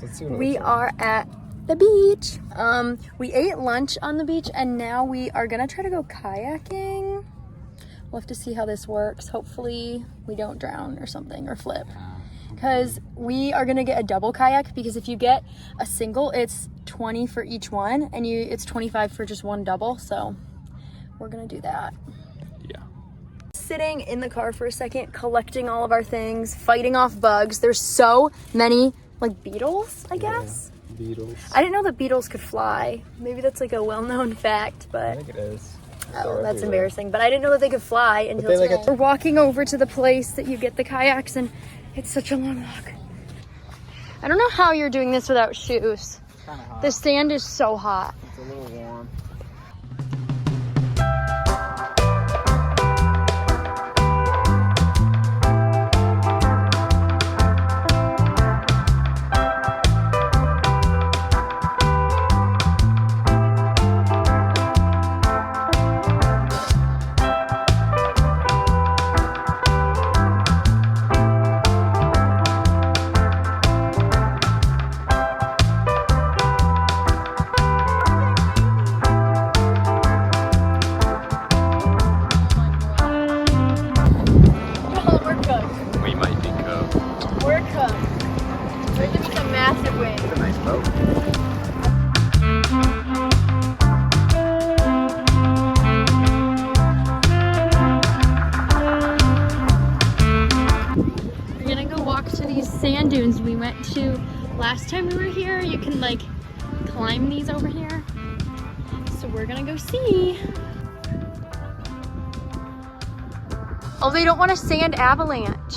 Let's see what We are at the beach. We ate lunch on the beach and now we are gonna try to go kayaking. We'll have to see how this works. Hopefully we don't drown or something or flip. Because we are gonna get a double kayak, because if you get a single, it's 20 for each one, and it's 25 for just one double. So we're gonna do that. Yeah. Sitting in the car for a second, collecting all of our things, fighting off bugs. There's so many like beetles, I guess. Yeah, beetles. I didn't know that beetles could fly. Maybe that's like a well-known fact, but I think it is. oh, that's embarrassing. But I didn't know that they could fly until they, like, today. We're walking over to the place that you get the kayaks, and it's such a long walk. I don't know how you're doing this without shoes. Kind of hot. The sand is so hot. It's a little warm. Sand dunes we went to last time we were here. You can like climb these over here. So we're gonna go see. Oh, they don't want a sand avalanche.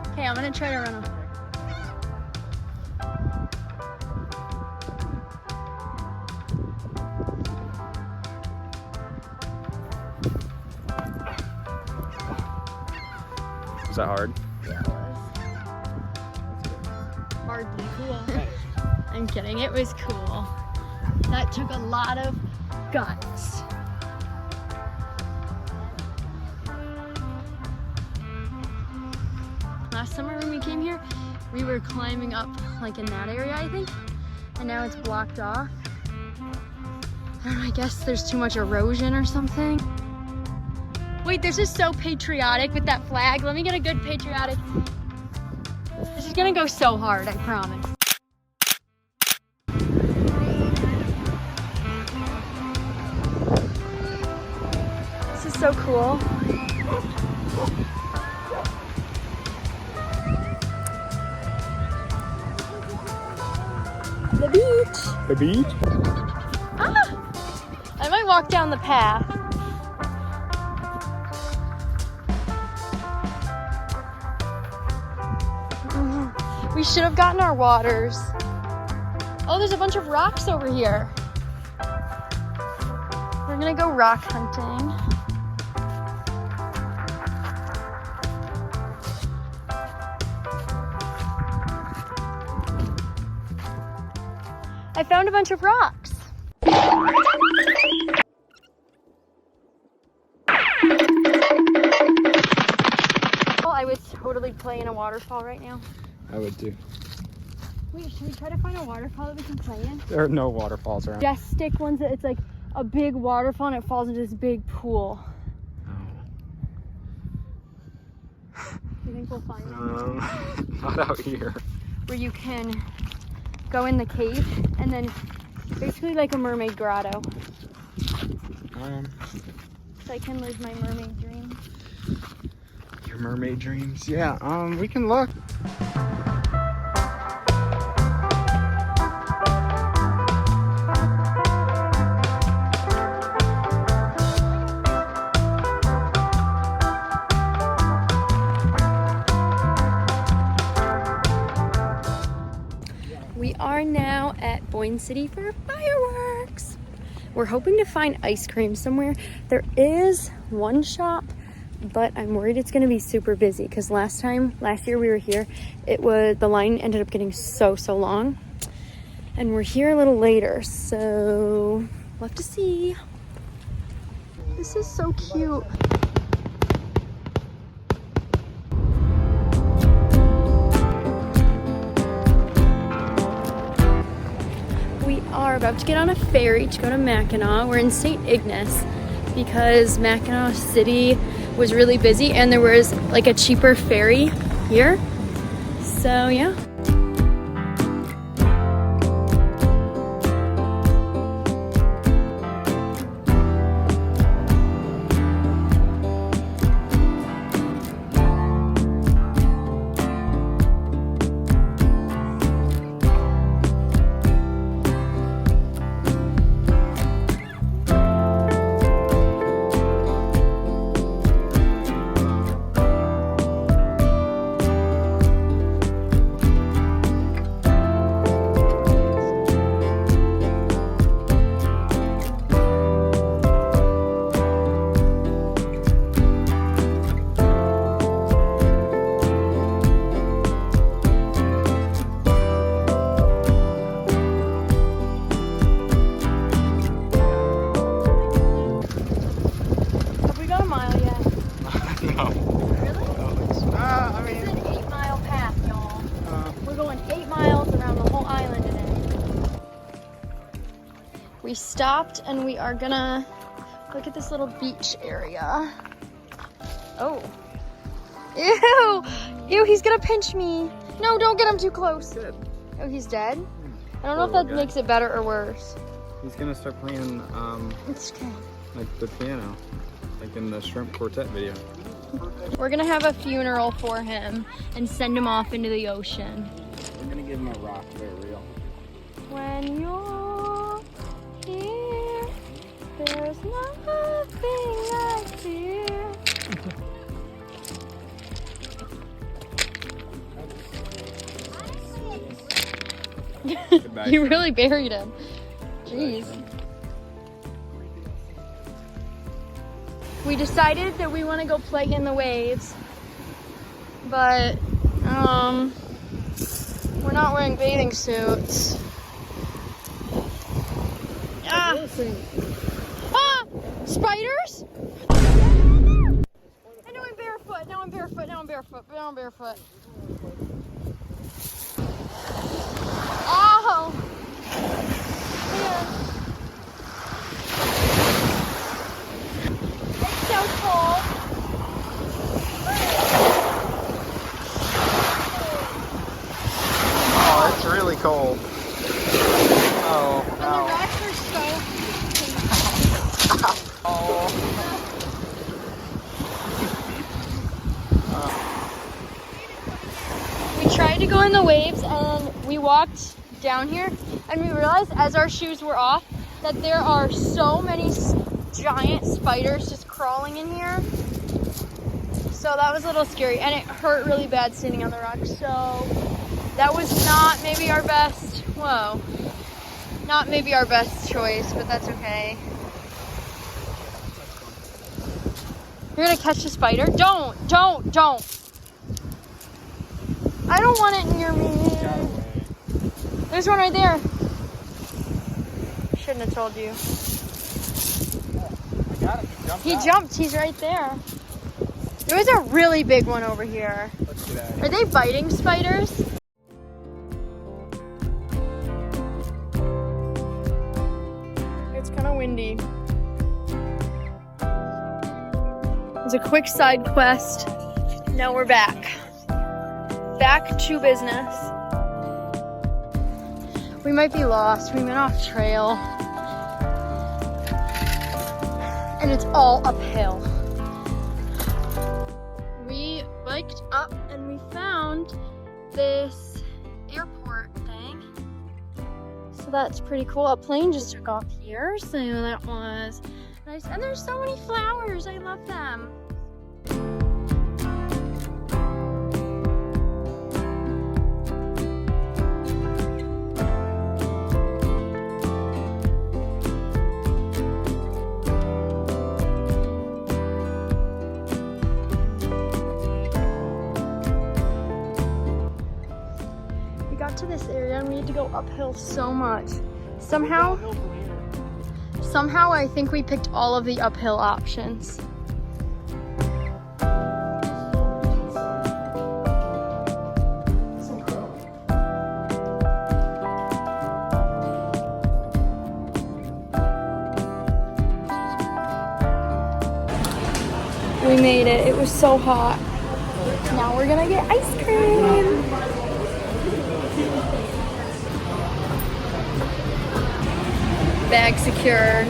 Okay, I'm gonna try to run off. Is that hard? Yeah, it was. Hardly cool. I'm kidding, it was cool. That took a lot of guts. Last summer when we came here, we were climbing up like in that area, I think. And now it's blocked off. I don't know, I guess there's too much erosion or something. Wait, this is so patriotic with that flag. Let me get a good patriotic. This is gonna go so hard, I promise. This is so cool. The beach. The beach? Ah! I might walk down the path. We should have gotten our waters. Oh, there's a bunch of rocks over here. We're gonna go rock hunting. I found a bunch of rocks. Oh, I would totally play in a waterfall right now. I would too. Wait, should we try to find a waterfall that we can play in? There are no waterfalls around. Just stick ones that it's like a big waterfall and it falls into this big pool. Do you think we'll find it? Not out here. Where you can go in the cave and then basically like a mermaid grotto. So I can live my mermaid dreams. Your mermaid dreams? Yeah, we can look. We are now at Boyne City for fireworks. We're hoping to find ice cream somewhere. There is one shop, but I'm worried it's gonna be super busy because last year we were here, the line ended up getting so long. And we're here a little later, so we'll have to see. This is so cute. have to get on a ferry to go to Mackinac. We're in St. Ignace because Mackinac City was really busy and there was like a cheaper ferry here. So yeah. We stopped and we are gonna look at this little beach area. Oh. Ew! Ew, he's gonna pinch me. No, don't get him too close. Good. Oh, he's dead? I don't know if that makes it better or worse. He's gonna start playing It's okay. like the piano, like in the Shrimp Quartet video. We're gonna have a funeral for him and send him off into the ocean. We're gonna give him a rock, very real. When you're here, there's nothing I fear. You really buried him. Jeez. We decided that we want to go play in the waves, but we're not wearing bathing suits. Ah! Spiders? And now I'm barefoot. Now I'm barefoot. Now I'm barefoot. Now I'm barefoot. Oh! Man. It's so cold. Oh, it's really cold. Oh, And no. the rocks are so Oh. We tried to go in the waves and we walked down here and we realized as our shoes were off that there are so many giant spiders just crawling in here. So that was a little scary and it hurt really bad standing on the rocks. So that was not maybe our best, not maybe our best choice, but that's okay. You're gonna catch a spider? Don't. I don't want it near me. There's one right there. Shouldn't have told you. I got him. He jumped. He's right there. There was a really big one over here. Let's get out of here. Are they biting spiders? It's kind of windy. It's a quick side quest. Now we're back. Back to business. We might be lost. We went off trail. And it's all uphill. We biked up and we found this airport thing. So that's pretty cool. A plane just took off here, so that was nice. And there's so many flowers. I love them. To this area and we had to go uphill so much. Somehow I think we picked all of the uphill options. made it. It was so hot. Now we're gonna get ice cream. Bag secured.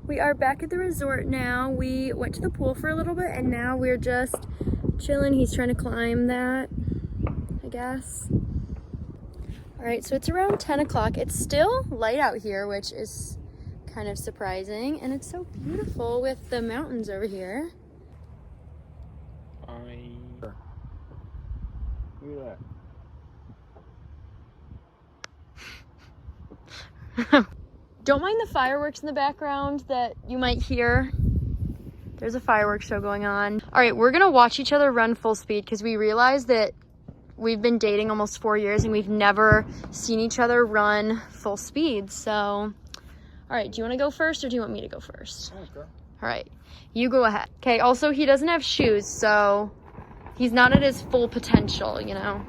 We are back at the resort now. We went to the pool for a little bit and now we're just chilling. He's trying to climb that, I guess. All right, so it's around 10 o'clock. It's still light out here, which is kind of surprising. And it's so beautiful with the mountains over here. Look at that. Don't mind the fireworks in the background that you might hear. There's a fireworks show going on. All right, we're gonna watch each other run full speed because we realized that we've been dating almost 4 years and we've never seen each other run full speed. So, all right, do you wanna go first or do you want me to go first? Okay. All right, you go ahead. Okay, also he doesn't have shoes, so he's not at his full potential, you know?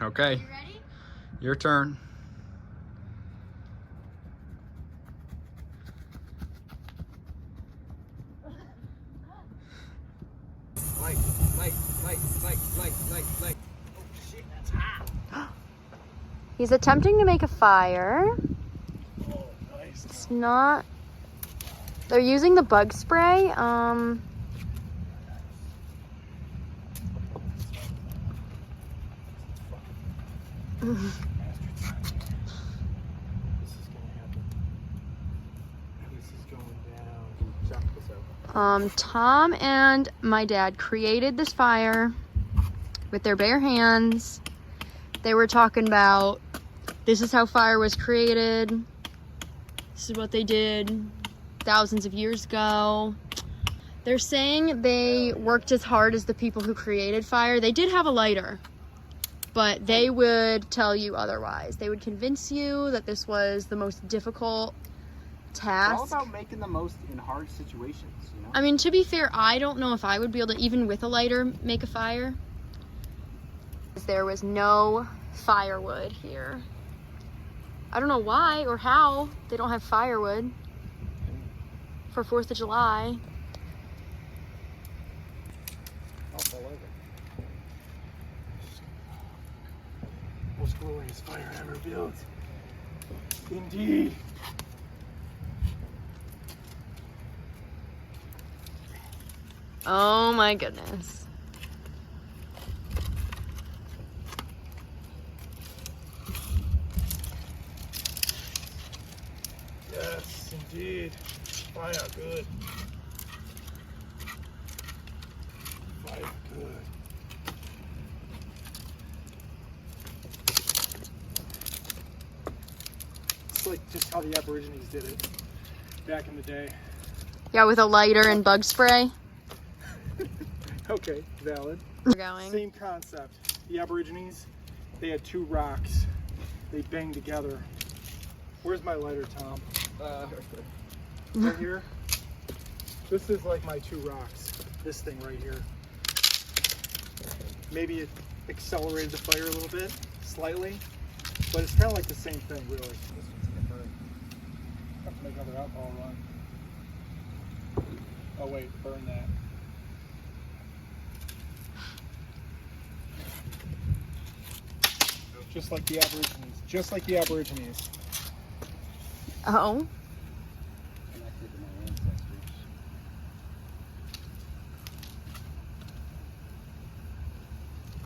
Okay. You ready? Your turn. Light. Oh shit, that's hot. He's attempting to make a fire. Oh, nice. It's not... They're using the bug spray. Tom and my dad created this fire with their bare hands. They were talking about, this is how fire was created. This is what they did thousands of years ago. They're saying they worked as hard as the people who created fire. They did have a lighter, but they would tell you otherwise. They would convince you that this was the most difficult task. It's all about making the most in hard situations, you know? I mean, to be fair, I don't know if I would be able to, even with a lighter, make a fire. There was no firewood here. I don't know why or how they don't have firewood for 4th of July. Most glorious fire ever built. Indeed. Oh my goodness. Yes, indeed. Fire good. Fire good. It's like just how the Aborigines did it back in the day. Yeah, with a lighter and bug spray. Okay, valid. We're going. Same concept. The Aborigines, they had 2 rocks. They banged together. Where's my lighter, Tom? Right here. This is like my 2 rocks. This thing right here. Maybe it accelerated the fire a little bit, slightly, but it's kind of like the same thing, really. This one's gonna burn. Have to make another alcohol run. Oh wait, burn that. Just like the Aborigines. Just like the Aborigines. Oh.